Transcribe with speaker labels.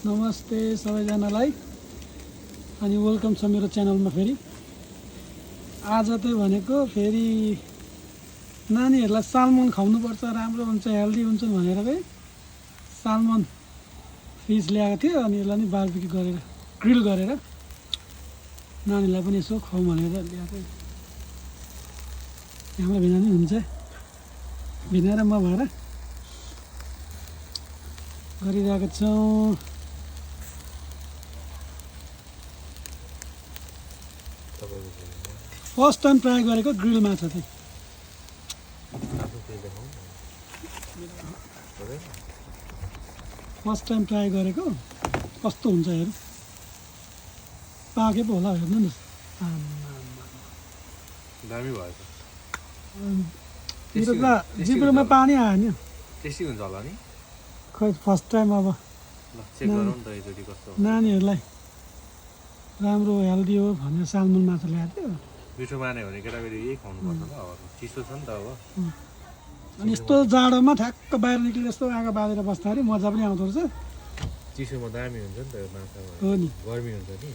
Speaker 1: नमस्ते सबैजनालाई अनि वेलकम छ मेरो च्यानलमा फेरि। आज चाहिँ भनेको फेरि नानीहरूलाई सालमन खुवाउनुपर्छ, राम्रो हुन्छ, हेल्दी हुन्छ भनेर चाहिँ सालमन फिस ल्याएको थियो अनि यसलाई नि बारबिक्यू गरेर ग्रिल गरेर नानीलाई पनि यसो खुवाउँ भनेर ल्याएको। हाम्रो भिना नि हुन्छ, भिना र म भएर गरिरहेको छौँ। फर्स्ट टाइम ट्राई गरेको ग्रिल माछा चाहिँ। फर्स्ट टाइम ट्राई गरेको कस्तो हुन्छ हेरौँ। पाके पो होला, हेर्नु न।
Speaker 2: दामी भयो त।
Speaker 1: जिब्रोमा पानी आयो नि।
Speaker 2: टेस्टी हुन्छ होला नि।
Speaker 1: खै फर्स्ट टाइम अब
Speaker 2: चेक गरौँ न त एकचोटि कस्तो
Speaker 1: नानीहरूलाई राम्रो हेल्दी हो भनेर सालमन माछा ल्याएको थियो।
Speaker 2: मिठो मान्यो भने केटाकेटी यही खुवाउनुपर्छ त। अब चिसो छ नि त। अब
Speaker 1: अनि यस्तो जाडोमा ठ्याक्क बाहिर निक्लेर यस्तो आगो बालेर बस्दाखेरि मजा पनि आउँदो रहेछ।
Speaker 2: चिसोमा दामी हुन्छ नि त यो माछा।
Speaker 1: हो नि,
Speaker 2: गर्मी हुन्छ नि।